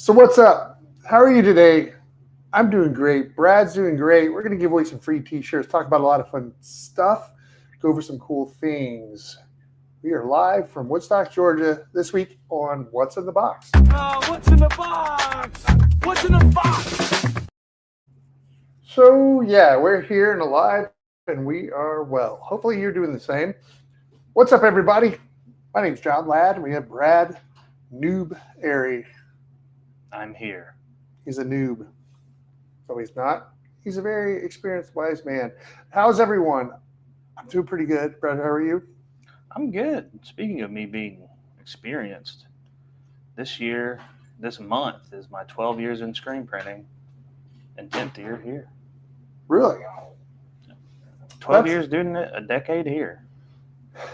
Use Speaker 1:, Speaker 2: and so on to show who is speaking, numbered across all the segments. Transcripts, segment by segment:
Speaker 1: So what's up? How are you today? I'm doing great. Brad's doing great. We're going to give away some free t-shirts, talk about a lot of fun stuff, go over some cool things. We are live from Woodstock, Georgia this week on What's in the Box.
Speaker 2: What's in the box? What's in the box?
Speaker 1: So yeah, we're here and alive and we are well. Hopefully you're doing the same. What's up, everybody? My name's Jon Ladd and we have Brad Noob Airy.
Speaker 2: I'm here.
Speaker 1: He's a noob. So he's not. He's a very experienced, wise man. How's everyone? I'm doing pretty good. Brad, how are you?
Speaker 2: I'm good. Speaking of me being experienced, this month is my 12 years in screen printing and 10th year here.
Speaker 1: Really?
Speaker 2: 12 years doing it, a decade here.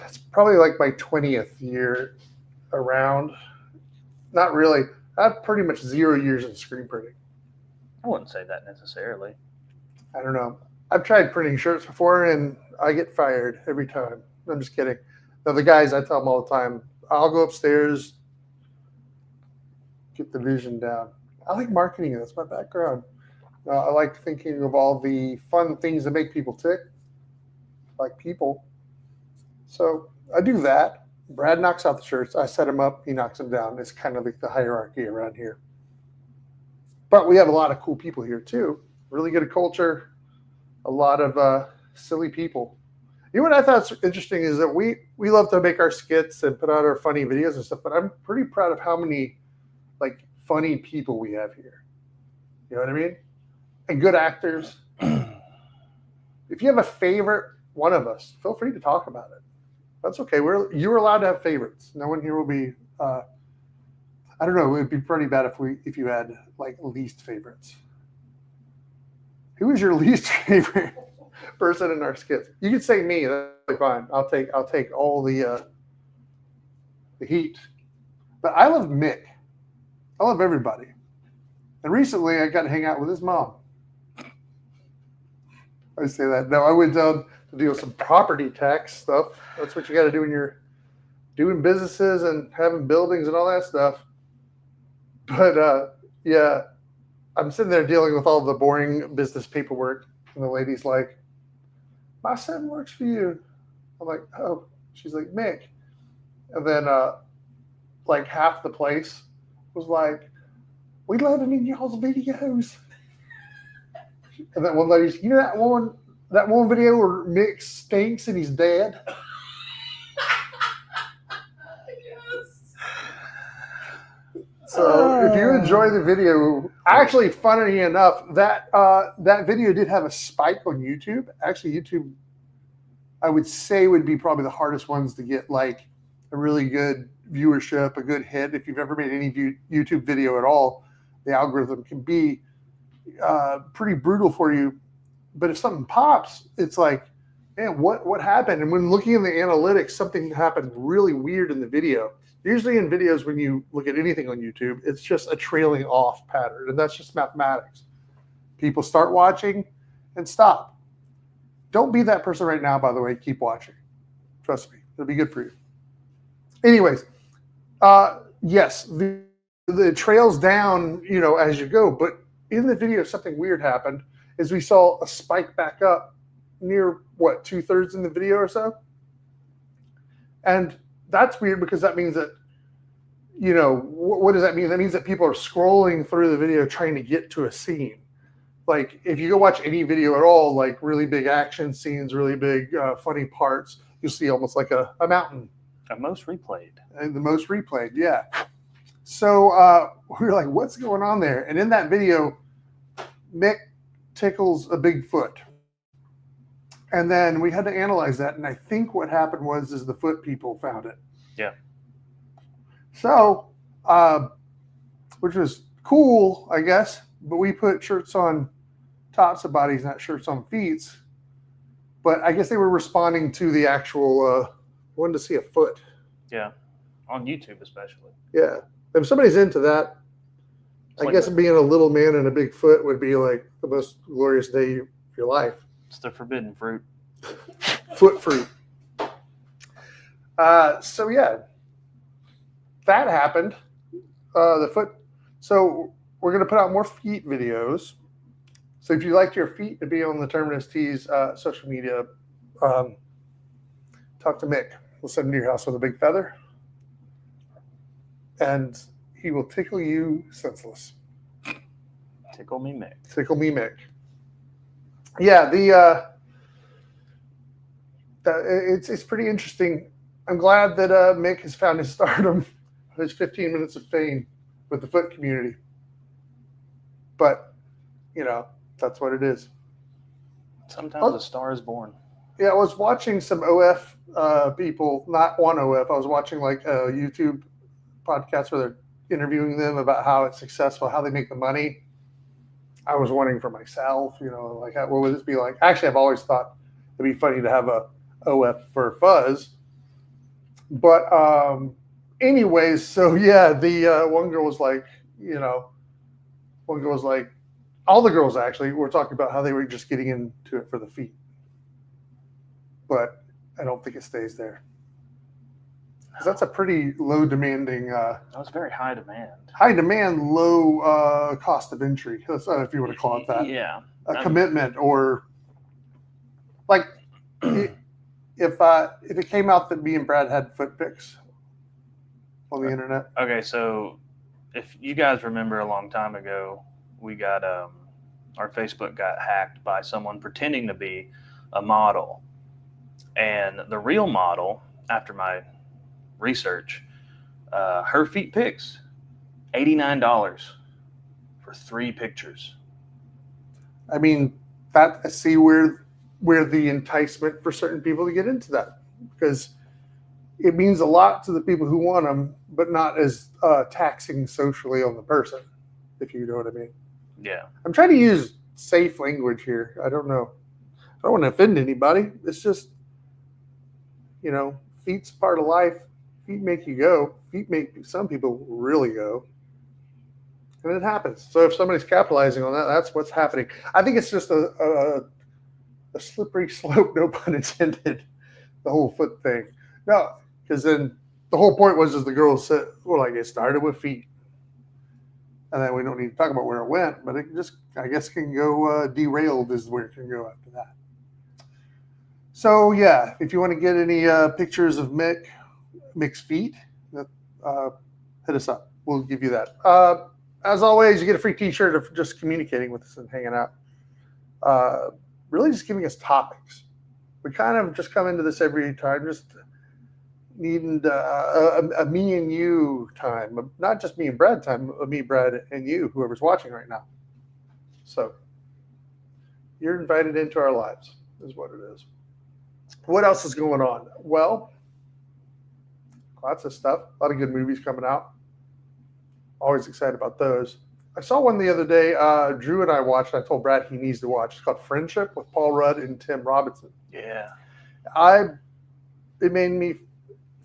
Speaker 1: It's probably like my 20th year around. Not really. I have pretty much 0 years in screen printing.
Speaker 2: I wouldn't say that necessarily.
Speaker 1: I don't know. I've tried printing shirts before and I get fired every time. I'm just kidding. The guys, I tell them all the time, I'll go upstairs, get the vision down. I like marketing. That's my background. I like thinking of all the fun things that make people tick, like people. So I do that. Brad knocks out the shirts. I set him up. He knocks them down. It's kind of like the hierarchy around here. But we have a lot of cool people here too. Really good at culture. A lot of silly people. You know what I thought interesting is that we love to make our skits and put out our funny videos and stuff. But I'm pretty proud of how many like funny people we have here. You know what I mean? And good actors. If you have a favorite one of us, feel free to talk about it. That's okay. You're allowed to have favorites. No one here will be. I don't know. It would be pretty bad if you had like least favorites. Who is your least favorite person in our skits? You can say me. That's fine. I'll take all the heat. But I love Mick. I love everybody. And recently, I got to hang out with his mom. I say that. No, I went down to do some property tax stuff. That's what you got to do when you're doing businesses and having buildings and all that stuff. But yeah, I'm sitting there dealing with all the boring business paperwork, and the lady's like, "My son works for you." I'm like, "Oh." She's like, "Mick," and then like half the place was like, "We love him in y'all's videos." And that one lady, you know that one video where Mick stinks and he's dead?
Speaker 3: Yes.
Speaker 1: So if you enjoy the video, actually, funny enough, that video did have a spike on YouTube. Actually, YouTube, I would say, would be probably the hardest ones to get like a really good viewership, a good hit. If you've ever made any YouTube video at all, the algorithm can be pretty brutal for you. But if something pops, it's like, man, what happened? And when looking in the analytics, something happened really weird in the video. Usually in videos, when you look at anything on YouTube, it's just a trailing off pattern, and that's just mathematics. People start watching and stop. Don't be that person right now, by the way. Keep watching. Trust me. It'll be good for you. Anyways, yes, the trails down, as you go. But in the video, something weird happened. Is we saw a spike back up near, 2/3 in the video or so? And that's weird because that means that, what does that mean? That means that people are scrolling through the video trying to get to a scene. Like, if you go watch any video at all, like really big action scenes, really big funny parts, you'll see almost like a mountain.
Speaker 2: The most replayed.
Speaker 1: And the most replayed, yeah. So we were like, what's going on there? And in that video, Mick tickles a big foot. And then we had to analyze that. And I think what happened was the foot people found it.
Speaker 2: Yeah.
Speaker 1: So, which was cool, I guess. But we put shirts on tops of bodies, not shirts on feet. But I guess they were responding to the actual, wanted to see a foot.
Speaker 2: Yeah. On YouTube, especially.
Speaker 1: Yeah. If somebody's into that, I guess being a little man and a big foot would be like the most glorious day of your life.
Speaker 2: It's the forbidden fruit.
Speaker 1: Foot fruit. So yeah, that happened. The foot So we're going to put out more feet videos. So if you like your feet to be on the Terminus Tees social media, talk to Mick. We'll send him to your house with a big feather, and he will tickle you senseless.
Speaker 2: Tickle me, Mick.
Speaker 1: Tickle me, Mick. Yeah, it's pretty interesting. I'm glad that Mick has found his stardom, his 15 minutes of fame with the foot community. But, that's what it is.
Speaker 2: Sometimes a star is born.
Speaker 1: Yeah, I was watching some OF people, not one OF. I was watching like a YouTube podcast where they're interviewing them about how it's successful, how they make the money. I was wondering for myself, like what would this be like? Actually, I've always thought it'd be funny to have a OF for Fuzz. But anyways, so yeah, the one girl was like, all the girls actually were talking about how they were just getting into it for the feet. But I don't think it stays there. Because that's a pretty low demanding.
Speaker 2: That was very high demand.
Speaker 1: High demand, low cost of entry. That's if you want to call it that.
Speaker 2: Yeah.
Speaker 1: A commitment, or like if it came out that me and Brad had foot pics on the internet.
Speaker 2: Okay, so if you guys remember a long time ago, we got our Facebook got hacked by someone pretending to be a model, and the real model, after my research, her feet pics, $89 for 3 pictures.
Speaker 1: I mean, I see where the enticement for certain people to get into that, because it means a lot to the people who want them, but not as taxing socially on the person, if you know what I mean.
Speaker 2: Yeah.
Speaker 1: I'm trying to use safe language here. I don't know. I don't want to offend anybody. It's just, feet's part of life. Feet make you go. Feet make some people really go. And it happens. So if somebody's capitalizing on that, that's what's happening. I think it's just a slippery slope, no pun intended, the whole foot thing. No, because then the whole point was the girls said, it started with feet. And then we don't need to talk about where it went, but it just, I guess, can go derailed is where it can go after that. So, yeah, if you want to get any pictures of Mick's feet, hit us up. We'll give you that. As always, you get a free t-shirt of just communicating with us and hanging out. Really just giving us topics. We kind of just come into this every time, just needing a me and you time, not just me and Brad time, me, Brad, and you, whoever's watching right now. So you're invited into our lives, is what it is. What else is going on? Well, lots of stuff. A lot of good movies coming out. Always excited about those. I saw one the other day. Drew and I watched. I told Brad he needs to watch. It's called Friendship with Paul Rudd and Tim Robinson.
Speaker 2: Yeah.
Speaker 1: It made me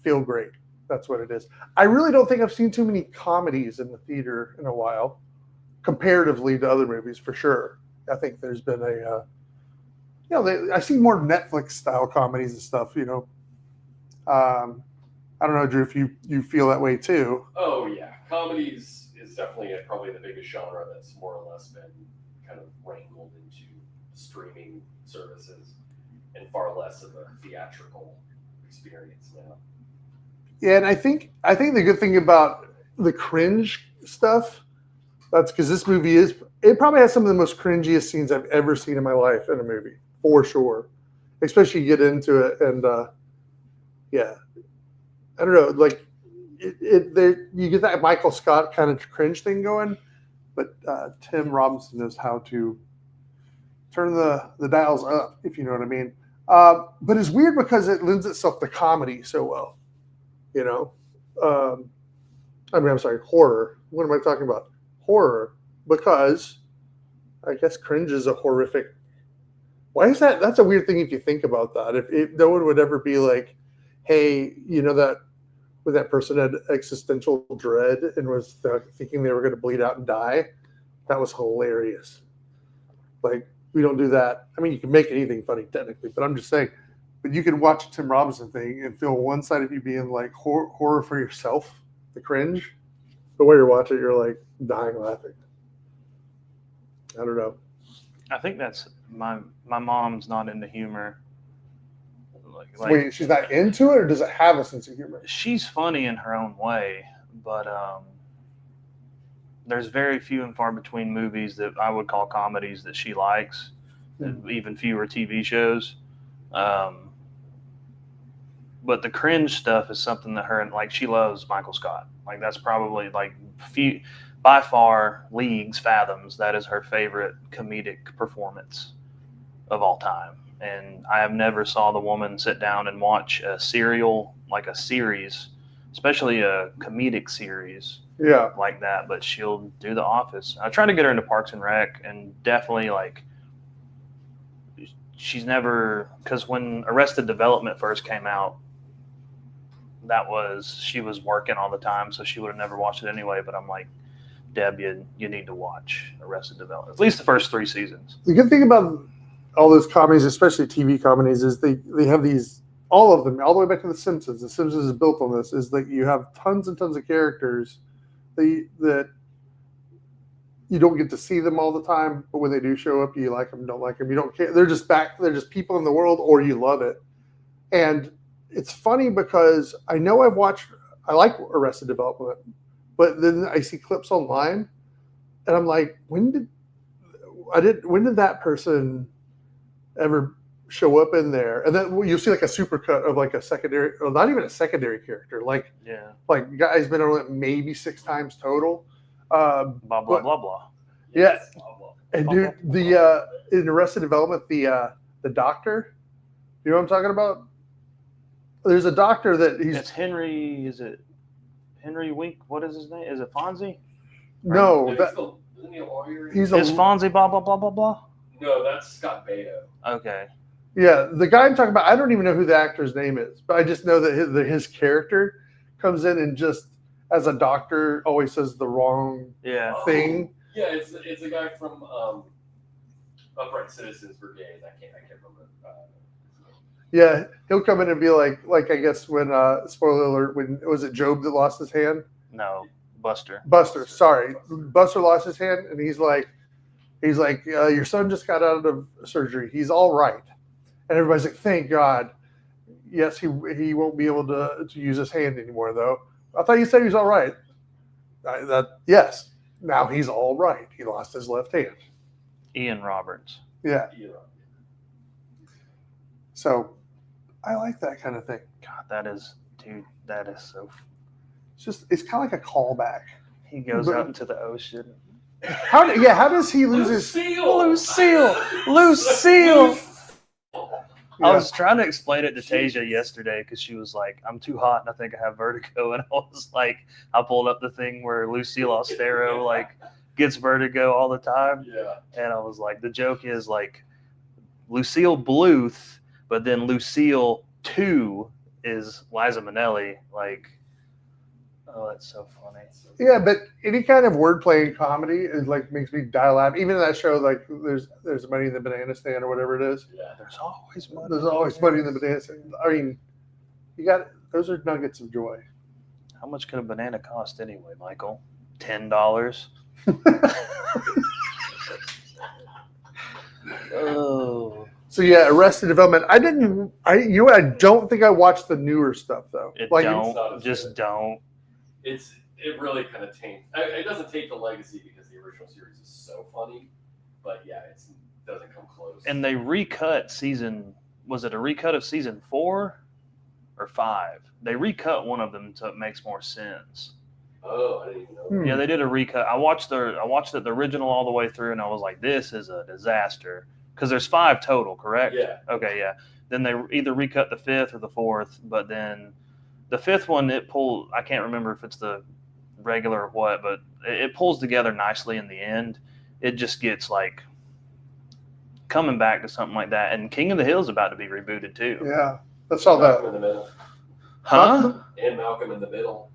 Speaker 1: feel great. That's what it is. I really don't think I've seen too many comedies in the theater in a while, comparatively to other movies, for sure. I think there's been I see more Netflix style comedies and stuff. I don't know, Drew, if you feel that way too.
Speaker 4: Oh yeah, comedies is definitely probably the biggest genre that's more or less been kind of wrangled into streaming services, and far less of a theatrical experience now.
Speaker 1: Yeah, and I think the good thing about the cringe stuff, that's because this movie it probably has some of the most cringiest scenes I've ever seen in my life in a movie, for sure. Especially you get into it, and yeah, I don't know, like you get that Michael Scott kind of cringe thing going, but Tim Robinson knows how to turn the dials up, if you know what I mean. But it's weird because it lends itself to comedy so well. I'm sorry, horror. What am I talking about? Horror, because I guess cringe is a horrific. Why is that? That's a weird thing if you think about that. If no one would ever be like, hey, that when that person had existential dread and was thinking they were going to bleed out and die, that was hilarious. Like, we don't do that. I mean, you can make anything funny technically, but I'm just saying. But you can watch a Tim Robinson thing and feel one side of you being like horror for yourself, the cringe. the way you're watching, you're like dying laughing. I don't know.
Speaker 2: I think that's my mom's not into humor.
Speaker 1: Wait, she's not into it, or does it have a sense of humor?
Speaker 2: She's funny in her own way, but there's very few and far between movies that I would call comedies that she likes, even fewer TV shows. But the cringe stuff is something that she loves Michael Scott. Like that's probably by far leagues, fathoms, that is her favorite comedic performance of all time. And I have never saw the woman sit down and watch a serial, like a series, especially a comedic series like that. But she'll do The Office. I try to get her into Parks and Rec, and definitely she's never, because when Arrested Development first came out, she was working all the time, so she would have never watched it anyway. But I'm like, Deb, you need to watch Arrested Development, at least the first 3 seasons.
Speaker 1: The good thing about all those comedies, especially TV comedies, is they have these, all of them, all the way back to The Simpsons. The Simpsons is built on this, is that you have tons and tons of characters that you don't get to see them all the time, but when they do show up, you like them, don't like them, you don't care. They're just people in the world, or you love it. And it's funny because I know I like Arrested Development, but then I see clips online, and I'm like, when did that person ever show up in there? And then you'll see like a supercut of like a secondary, or not even a secondary character, like the guy's been on it maybe 6 times total.
Speaker 2: Blah blah blah blah.
Speaker 1: Yeah, and dude, in Arrested Development, the doctor, you know what I'm talking about? There's a doctor that
Speaker 2: It's Henry. Is it Henry Wink? What is his name? Is it Fonzie?
Speaker 1: No,
Speaker 4: isn't he a lawyer?
Speaker 2: Is Fonzie blah blah blah blah blah?
Speaker 4: No, that's Scott Baio.
Speaker 2: Okay.
Speaker 1: Yeah, the guy I'm talking about, I don't even know who the actor's name is, but I just know that his character comes in and just, as a doctor, always says the wrong thing.
Speaker 4: Yeah, it's a guy from Upright Citizens Brigade. I can't remember.
Speaker 1: Yeah, he'll come in and be like I guess when spoiler alert, when was it Job that lost his hand?
Speaker 2: No, Buster.
Speaker 1: Sorry, Buster lost his hand, and he's like, your son just got out of surgery. He's all right. And everybody's like, thank God. Yes, he won't be able to use his hand anymore, though. I thought you said he was all right. Yes. Now he's all right. He lost his left hand.
Speaker 2: Ian Roberts.
Speaker 1: Yeah. So I like that kind of thing.
Speaker 2: God, that is so.
Speaker 1: It's kind of like a callback.
Speaker 2: He goes out into the ocean.
Speaker 1: How does he lose his
Speaker 2: Lucille? I was trying to explain it to Tasia yesterday because she was like, I'm too hot and I think I have vertigo. And I was like, I pulled up the thing where Lucille Ostero gets vertigo all the time.
Speaker 4: Yeah.
Speaker 2: And I was like, the joke is like Lucille Bluth, but then Lucille 2 is Liza Minnelli. Like, oh, that's so funny.
Speaker 1: Yeah, but any kind of wordplay in comedy is makes me die laugh. Even in that show, there's money in the banana stand or whatever it is.
Speaker 4: Yeah,
Speaker 1: there's always money in the banana stand. I mean, those are nuggets of joy.
Speaker 2: How much could a banana cost anyway, Michael? $10. Oh.
Speaker 1: So yeah, Arrested Development. I don't think I watched the newer stuff though.
Speaker 2: Don't.
Speaker 4: It really kind of taints. It doesn't take the legacy because the original series is so funny, but yeah, it doesn't come close.
Speaker 2: And they recut was it a recut of season 4 or 5? They recut one of them so it makes more sense.
Speaker 4: Oh, I didn't even know.
Speaker 2: Yeah, they did a recut. I watched the original all the way through, and I was like, this is a disaster because there's 5 total, correct?
Speaker 4: Yeah.
Speaker 2: Okay, yeah. Then they either recut the 5th or the 4th, but then the 5th one I can't remember if it's the regular or what, but it pulls together nicely in the end. It just gets coming back to something like that. And King of the Hill is about to be rebooted too.
Speaker 1: Yeah, that's all that.
Speaker 4: Malcolm in the Middle.
Speaker 2: Huh?
Speaker 4: And Malcolm in the Middle.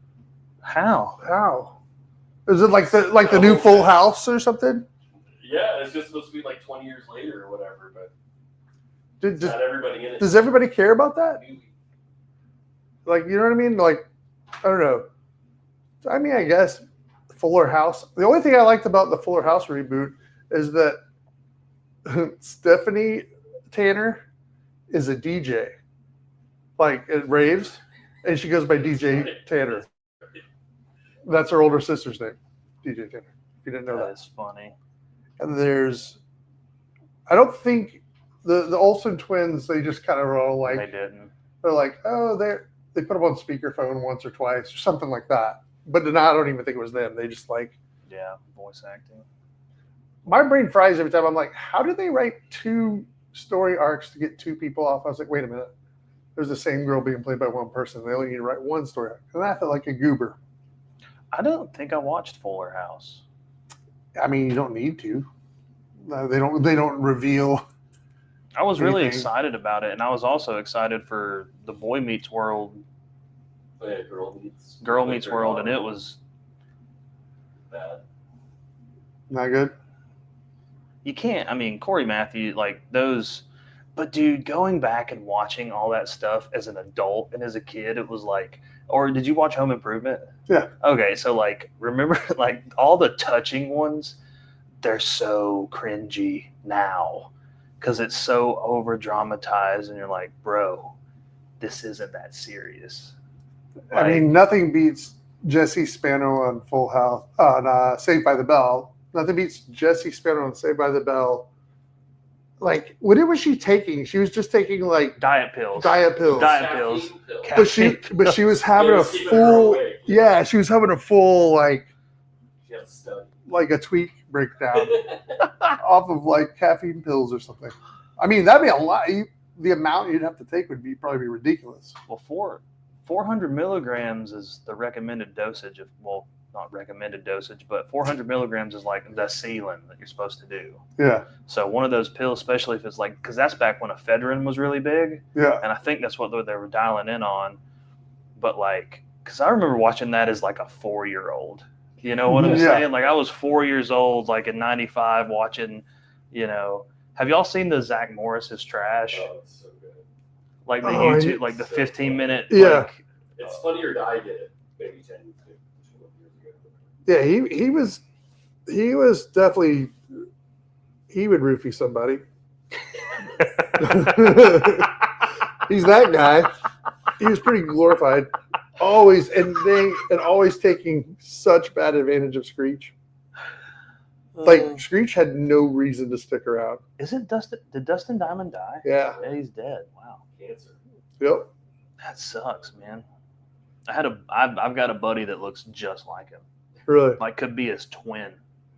Speaker 1: How? Is it like the new Full House or something?
Speaker 4: Yeah, it's just supposed to be 20 years later or whatever, but not everybody in it.
Speaker 1: Does everybody care about that? You know what I mean? I don't know. I mean, I guess Fuller House. The only thing I liked about the Fuller House reboot is that Stephanie Tanner is a DJ, like at raves, and she goes by DJ Tanner. That's her older sister's name, DJ Tanner. If you didn't know that.
Speaker 2: That's funny.
Speaker 1: And I don't think the Olsen twins. They just kind of all like
Speaker 2: They didn't.
Speaker 1: they're like, oh, they put them on speakerphone once or twice or something like that. But no, I don't even think it was them. They just like.
Speaker 2: Yeah, voice acting.
Speaker 1: My brain fries every time. I'm like, how did they write 2 story arcs to get 2 people off? I was like, wait a minute. There's the same girl being played by one person. They only need to write 1 story arc. And I felt like a goober.
Speaker 2: I don't think I watched Fuller House.
Speaker 1: I mean, you don't need to. They don't reveal.
Speaker 2: I was really
Speaker 1: anything.
Speaker 2: excited about it, and I was also excited for the Boy Meets World,
Speaker 4: Oh, yeah,
Speaker 2: Girl Meets World, and it was
Speaker 4: bad.
Speaker 1: Not good.
Speaker 2: you can't. I mean, Corey Matthew, like those. But dude, going back and watching all that stuff as an adult and as a kid, it was like. Or did you watch Home Improvement?
Speaker 1: Yeah.
Speaker 2: Okay, so like, remember like all the touching ones? They're so cringy now because it's so over dramatized, and you're like, bro, this isn't that serious.
Speaker 1: I mean, nothing beats Jesse Spano on Full House on Saved by the Bell. Nothing beats Jesse Spano on Saved by the Bell. Like, what was she taking? She was just taking like
Speaker 2: diet pills.
Speaker 1: diet pills.
Speaker 2: Diet pills.
Speaker 4: Caffeine pill.
Speaker 1: But she was having
Speaker 4: Yeah,
Speaker 1: a
Speaker 4: keeping her
Speaker 1: full
Speaker 4: awake.
Speaker 1: yeah, she was having a full like
Speaker 4: She had a study.
Speaker 1: like a tweak breakdown off of like caffeine pills or something. I mean, that'd be a lot. The amount you'd have to take would probably be ridiculous.
Speaker 2: Well, 400 milligrams is the recommended dosage of, well, not recommended dosage, but 400 milligrams is like the ceiling that you're supposed to do.
Speaker 1: Yeah,
Speaker 2: So one of those pills, especially if it's like, because that's back when ephedrine was really big,
Speaker 1: yeah.
Speaker 2: and I think that's what they were dialing in on. But like, because I remember watching that as like a 4-year-old. You know what I'm
Speaker 1: Yeah.
Speaker 2: saying? Like I was 4 years old, like in '95, watching. You know, have y'all seen the Zach Morris's Trash?
Speaker 4: Oh, it's so good.
Speaker 2: Like the
Speaker 1: Oh,
Speaker 2: YouTube, like the 15-minute.
Speaker 1: Yeah.
Speaker 2: Like,
Speaker 4: It's funnier to I did it maybe 10 years ago.
Speaker 1: Yeah, he was definitely he would roofie somebody. He's that guy. He was pretty glorified. Always always taking such bad advantage of Screech. Like Screech had no reason to stick around.
Speaker 2: Isn't Dustin? Did Dustin Diamond die?
Speaker 1: Yeah.
Speaker 2: Yeah, he's dead. Wow,
Speaker 4: Cancer.
Speaker 1: Yep.
Speaker 2: that sucks, man. I've got a buddy that looks just like him.
Speaker 1: Really.
Speaker 2: Like could be his twin,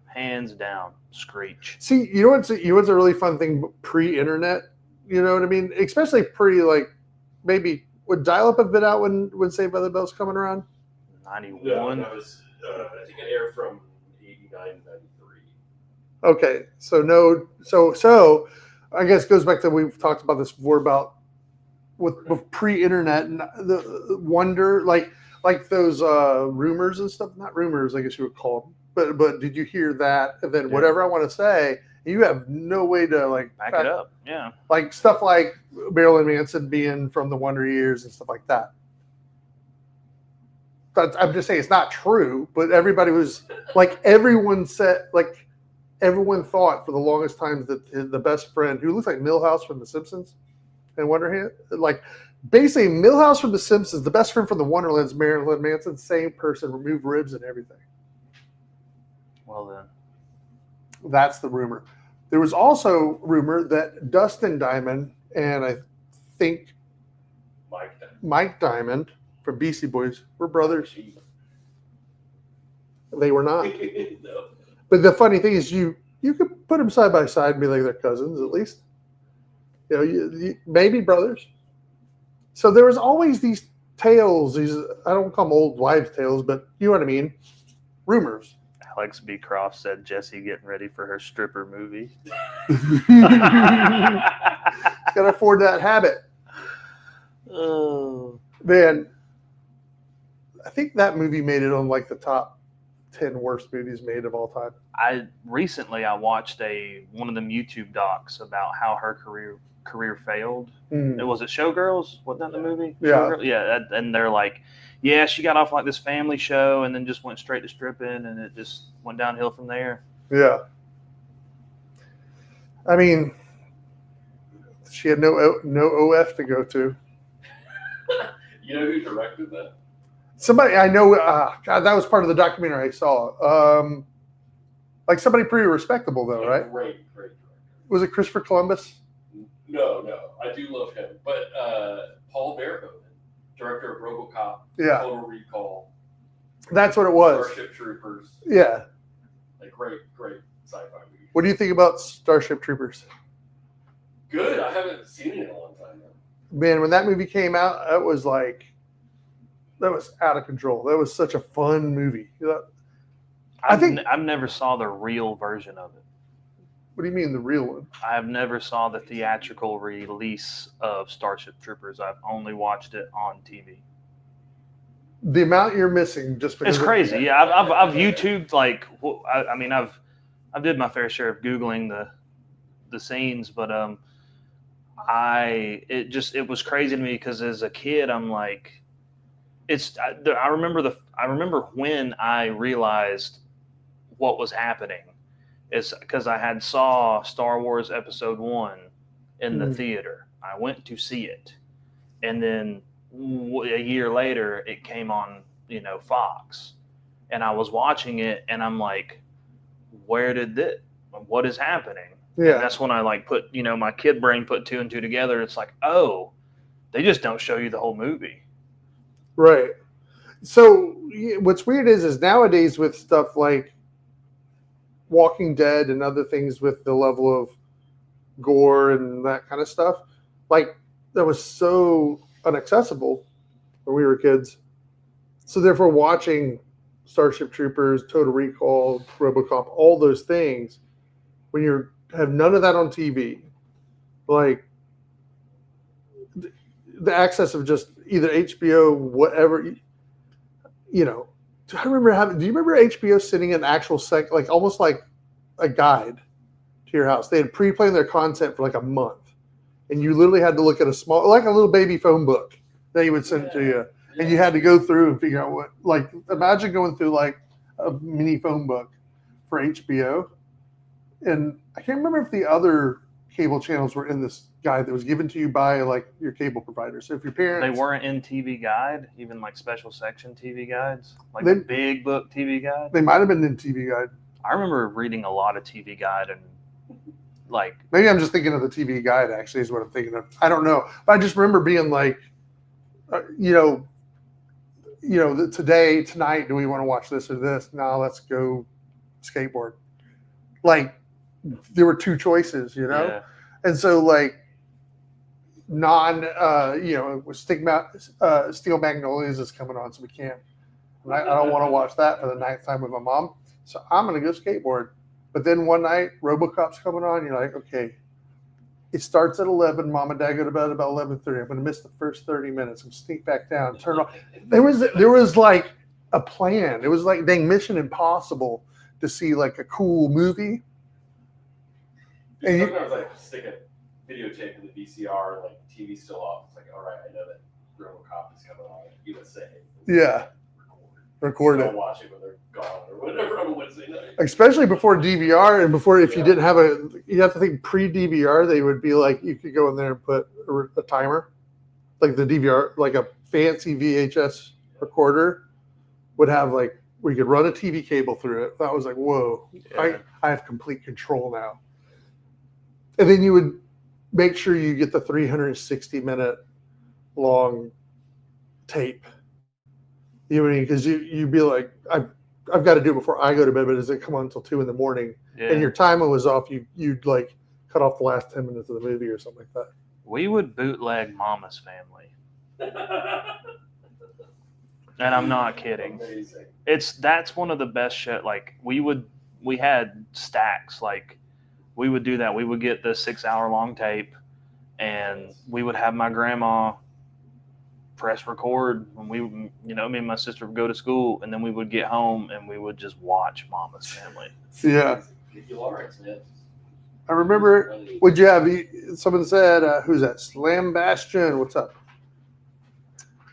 Speaker 2: hands down. Screech.
Speaker 1: See, you know what's a really fun thing pre-internet? You know what I mean? Especially like maybe would dial-up have been out when Saved by the Bell's coming around?
Speaker 2: 91.
Speaker 4: No, that was I think it aired from 89 to 93.
Speaker 1: Okay, so I guess it goes back to we've talked about this before about with pre-internet and the wonder like those rumors and stuff. Not rumors, I guess you would call them. But did you hear that? And then whatever I want to say, you have no way to like
Speaker 2: Back it up. Yeah.
Speaker 1: like stuff like Marilyn Manson being from the Wonder Years and stuff like that. But I'm just saying it's not true, but everybody was like everyone thought for the longest time that the best friend who looks like Milhouse from The Simpsons and Wonderhand, like basically Milhouse from The Simpsons, the best friend from the Wonderlands, Marilyn Manson, same person, remove ribs and everything.
Speaker 2: Well then.
Speaker 1: That's the rumor. There was also rumor that Dustin Diamond and I think Mike Diamond from Beastie Boys were brothers. They were not.
Speaker 4: No.
Speaker 1: But the funny thing is, you could put them side by side and be like they're cousins at least. You know, you maybe brothers. So there was always these tales. These I don't call them old wives' tales, but you know what I mean. Rumors.
Speaker 2: Alex B. Croft said Jessie getting ready for her stripper movie.
Speaker 1: Gotta afford that habit.
Speaker 2: Oh.
Speaker 1: Man, I think that movie made it on like the top 10 worst movies made of all time.
Speaker 2: I watched one of them YouTube docs about how her career career failed.
Speaker 1: Mm.
Speaker 2: Was it Showgirls? Wasn't that the movie?
Speaker 1: Yeah.
Speaker 2: Showgirls? Yeah. And they're like, yeah, she got off like this family show and then just went straight to stripping, and it just went downhill from there.
Speaker 1: Yeah. I mean, she had no OF to go to.
Speaker 4: You know who directed that?
Speaker 1: Somebody I know. God, that was part of the documentary I saw. Like somebody pretty respectable though, right?
Speaker 4: Great director.
Speaker 1: Was it Christopher Columbus?
Speaker 4: No, I do love him, but Paul Verhoeven, director of RoboCop,
Speaker 1: Yeah,
Speaker 4: Total Recall,
Speaker 1: that's what it was.
Speaker 4: Starship Troopers,
Speaker 1: Yeah.
Speaker 4: like great sci-fi movie.
Speaker 1: What do you think about Starship Troopers?
Speaker 4: Good. I haven't seen it in a long time now.
Speaker 1: Man, when that movie came out, that was out of control. That was such a fun movie.
Speaker 2: I've never saw the real version of it.
Speaker 1: What do you mean the real one?
Speaker 2: I've never saw the theatrical release of Starship Troopers. I've only watched it on TV.
Speaker 1: The amount you're missing just because
Speaker 2: It's crazy. Yeah, I've YouTubed like I've did my fair share of Googling the scenes, but it was crazy to me because as a kid I'm like, I remember when I realized what was happening is because I had saw Star Wars Episode 1 in the theater. I went to see it, and then a year later it came on Fox, and I was watching it and I'm like, what is happening?
Speaker 1: Yeah.
Speaker 2: And that's when I like put my kid brain put two and two together. It's like, oh, they just don't show you the whole movie.
Speaker 1: Right. So what's weird is nowadays with stuff like Walking Dead and other things with the level of gore and that kind of stuff, like that was so inaccessible when we were kids. So therefore watching Starship Troopers, Total Recall, RoboCop, all those things, when you have none of that on TV, like the access of just either HBO, whatever, do you remember HBO sending an actual like almost like a guide to your house? They had pre-planned their content for like a month, and you literally had to look at a little baby phone book that he would send to you, and you had to go through and figure out imagine going through like a mini phone book for HBO. And I can't remember if the other cable channels were in this guide that was given to you by like your cable provider. So if your parents,
Speaker 2: they weren't in TV Guide, even like special section TV guides, like a big book TV guide.
Speaker 1: They might have been in TV Guide.
Speaker 2: I remember reading a lot of TV Guide, and like
Speaker 1: maybe I'm just thinking of the TV Guide. Actually, is what I'm thinking of. I don't know, but I just remember being like, tonight, do we want to watch this or this? No, let's go skateboard. Like there were two choices,
Speaker 2: Yeah.
Speaker 1: and so like Steel Magnolias is coming on, so we can't. I don't want to watch that for the ninth time with my mom, so I'm gonna go skateboard. But then one night, RoboCop's coming on. You're like, okay, it starts at 11. Mom and Dad go to bed about 11:30. I'm gonna miss the first 30 minutes. I'm sneak back down, turn off. There was like a plan. It was like dang Mission Impossible to see like a cool movie.
Speaker 4: And sometimes I stick a videotape in the VCR and like the TV's still off. It's like, all right, I know that RoboCop is coming on USA.
Speaker 1: Yeah. Record it.
Speaker 4: I'll watch it when they're gone or whatever on Wednesday night.
Speaker 1: Especially before DVR and before if you didn't have you have to think pre-DVR, they would be like, you could go in there and put a timer. Like the DVR, like a fancy VHS recorder would have like, where you could run a TV cable through it. That was like, whoa,
Speaker 2: Yeah.
Speaker 1: I have complete control now. And then you would make sure you get the 360-minute long tape. You know what I mean? Because you'd be like, I've got to do it before I go to bed, but does it come on until 2 a.m?
Speaker 2: Yeah.
Speaker 1: And your timer was off, you'd like cut off the last 10 minutes of the movie or something like that.
Speaker 2: We would bootleg Mama's Family. And I'm not kidding.
Speaker 4: Amazing.
Speaker 2: That's one of the best shit. Like we had stacks. Like we would do that. We would get the 6-hour-long tape, and we would have my grandma press record when me and my sister would go to school, and then we would get home and we would just watch Mama's Family.
Speaker 1: Yeah.
Speaker 4: Lawrence, man.
Speaker 1: I remember.
Speaker 4: Really-
Speaker 1: Would you have? Someone said, "Who's that? Slam Bastion. What's up?"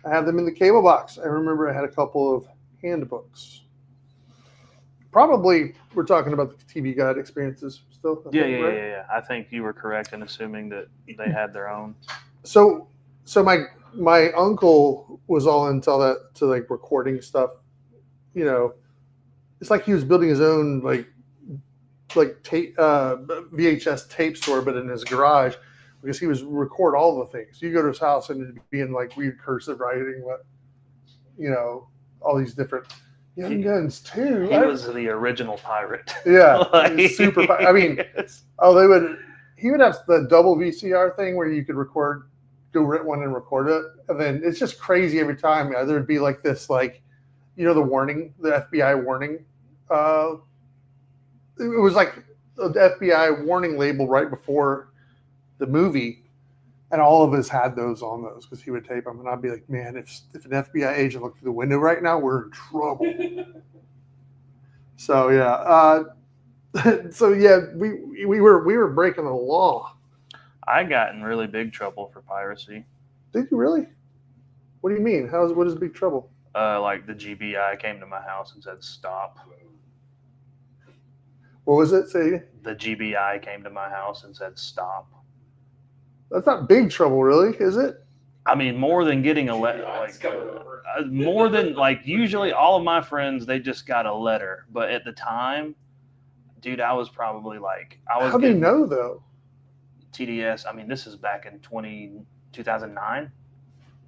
Speaker 1: I have them in the cable box. I remember I had a couple of handbooks. Probably, we're talking about the TV Guide experiences still. I think, right?
Speaker 2: Yeah. I think you were correct in assuming that they had their own.
Speaker 1: So my uncle was all into all that to like recording stuff. You know, it's like he was building his own like tape VHS tape store, but in his garage because he was record all the things. You go to his house and it'd be in like weird cursive writing, what all these different Young Guns too.
Speaker 2: He was the original pirate.
Speaker 1: Yeah,
Speaker 2: Like-
Speaker 1: super. I mean, he would have the double VCR thing where you could go rent one and record it, and then it's just crazy every time. There'd be like this, like the FBI warning. It was like the FBI warning label right before the movie, and all of us had those on those because he would tape them, and I'd be like, man, if an FBI agent looked through the window right now, we're in trouble. So yeah. We were breaking the law.
Speaker 2: I got in really big trouble for piracy.
Speaker 1: Did you really? What do you mean? What is big trouble?
Speaker 2: Like the GBI came to my house and said stop.
Speaker 1: What was it? Say
Speaker 2: The GBI came to my house and said stop.
Speaker 1: that's not big trouble, really, is it?
Speaker 2: I mean, more than getting a letter,
Speaker 4: It's coming over.
Speaker 2: more than like usually all of my friends, they just got a letter. But at the time, dude, I was probably like,
Speaker 1: How do you know though?
Speaker 2: TDS. I mean, this is back in 2009.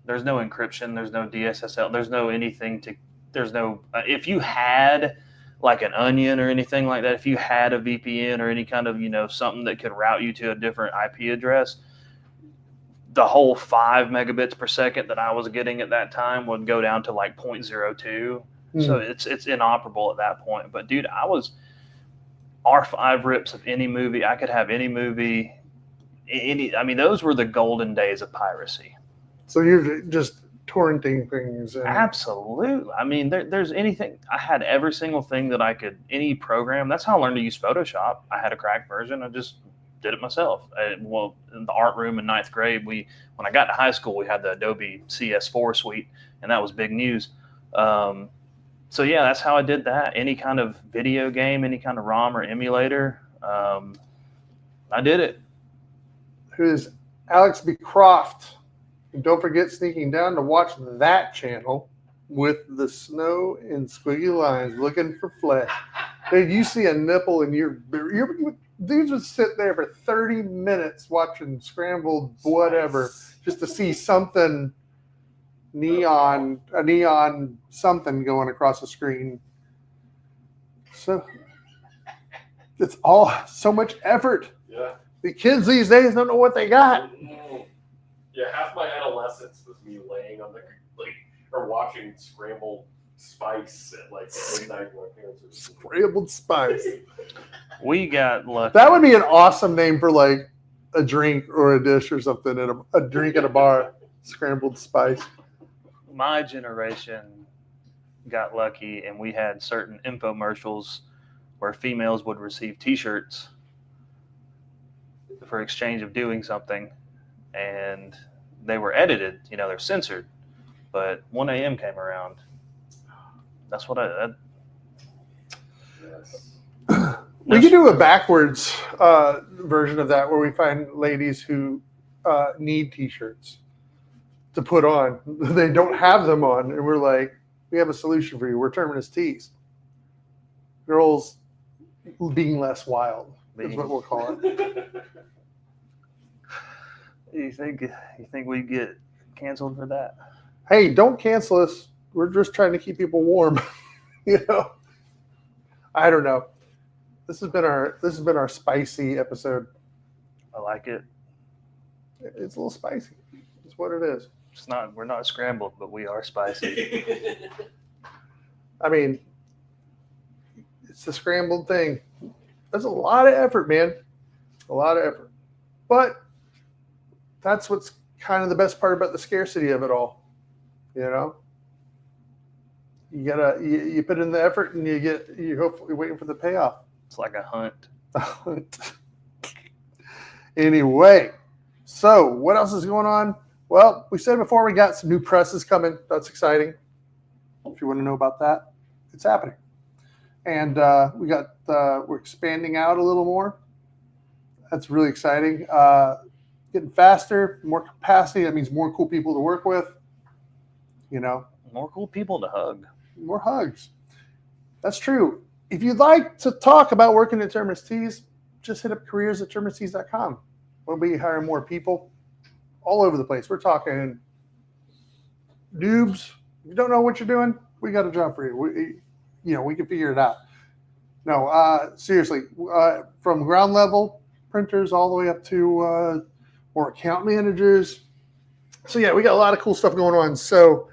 Speaker 2: There's no encryption. There's no DSSL. There's no anything there's no, if you had like an Onion or anything like that, if you had a VPN or any kind of, something that could route you to a different IP address, the whole 5 megabits per second that I was getting at that time would go down to like 0.02. So it's inoperable at that point. But dude, I was R5 rips of any movie. I could have any movie. Those were the golden days of piracy.
Speaker 1: So you're just torrenting things.
Speaker 2: Absolutely. I mean, there's anything. I had every single thing that I could, any program. That's how I learned to use Photoshop. I had a cracked version. I just did it myself. In the art room in 9th grade, when I got to high school, we had the Adobe CS4 suite, and that was big news. So yeah, that's how I did that. Any kind of video game, any kind of ROM or emulator, I did it.
Speaker 1: Who's Alex B. Croft? And don't forget sneaking down to watch that channel with the snow and squiggly lines looking for flesh. Dude, you see a nipple and dudes would sit there for 30 minutes watching scrambled whatever just to see something a neon something going across the screen. So it's all so much effort.
Speaker 4: Yeah.
Speaker 1: The kids these days don't know what they got.
Speaker 4: Yeah, half my adolescence was me laying on or watching Scrambled Spice at like midnight when my parents were asleep.
Speaker 1: Scrambled spice.
Speaker 2: We got lucky.
Speaker 1: That would be an awesome name for like a drink or a dish or something at a drink at a bar. Scrambled spice.
Speaker 2: My generation got lucky, and we had certain infomercials where females would receive T-shirts for exchange of doing something, and they were edited. They're censored. But 1 a.m. came around. That's what
Speaker 4: Yes.
Speaker 1: We could do a backwards version of that where we find ladies who need T-shirts to put on. They don't have them on, and we're like, we have a solution for you. We're terming as T's. Girls being less wild is what we'll call it.
Speaker 2: You think we get canceled for that?
Speaker 1: Hey, don't cancel us. We're just trying to keep people warm. I don't know. This has been our spicy episode.
Speaker 2: I like it.
Speaker 1: It's a little spicy. It's what it is.
Speaker 2: We're not scrambled, but we are spicy.
Speaker 1: I mean, it's the scrambled thing. That's a lot of effort, man. A lot of effort. But that's what's kind of the best part about the scarcity of it all. You put in the effort and you hopefully waiting for the payoff.
Speaker 2: It's like a hunt.
Speaker 1: Anyway, so what else is going on? Well, we said before we got some new presses coming. That's exciting. If you want to know about that, it's happening. And we're expanding out a little more. That's really exciting. Getting faster, more capacity. That means more cool people to work with. You know,
Speaker 2: More cool people to hug.
Speaker 1: more hugs. That's true. If you'd like to talk about working at Terminus Tees, just hit up careers@terminustees.com. We'll be hiring more people all over the place. We're talking noobs. If you don't know what you're doing, we got a job for you. We can figure it out. No, seriously, from ground level printers all the way up to more account managers. So yeah, we got a lot of cool stuff going on. So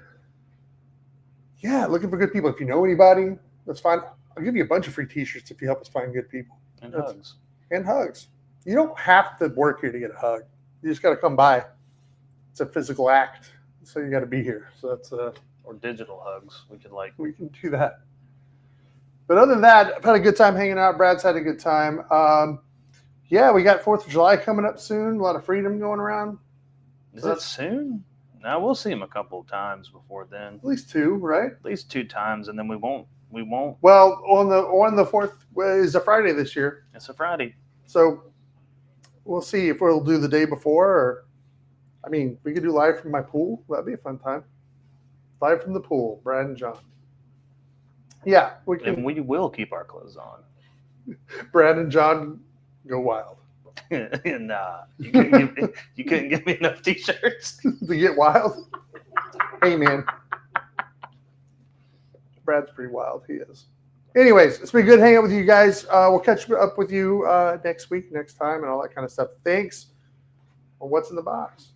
Speaker 1: yeah, looking for good people. If you know anybody, that's fine. I'll give you a bunch of free T-shirts if you help us find good people.
Speaker 2: And hugs.
Speaker 1: And hugs. You don't have to work here to get a hug. You just got to come by. It's a physical act, so you got to be here. So that's
Speaker 2: Or digital hugs. We
Speaker 1: we can do that. But other than that, I've had a good time hanging out. Brad's had a good time. Yeah, we got 4th of July coming up soon. A lot of freedom going around.
Speaker 2: Is it soon? No, we'll see him a couple of times before then.
Speaker 1: At least 2, right?
Speaker 2: At least 2 times, and then we won't.
Speaker 1: Well, on the 4th is a Friday this year,
Speaker 2: It's a Friday.
Speaker 1: so we'll see if we'll do the day before, or I mean, we could do live from my pool. That'd be a fun time. Live from the pool, Brad and John. Yeah, we
Speaker 2: And
Speaker 1: can.
Speaker 2: we will keep our clothes on.
Speaker 1: Brad and John go wild
Speaker 2: Nah, you couldn't give me enough T-shirts.
Speaker 1: to get wild. Hey, man. Brad's pretty wild. He is. Anyways, it's been good hanging out with you guys. We'll catch up with you next week, next time, and all that kind of stuff. Thanks. Well, what's in the box?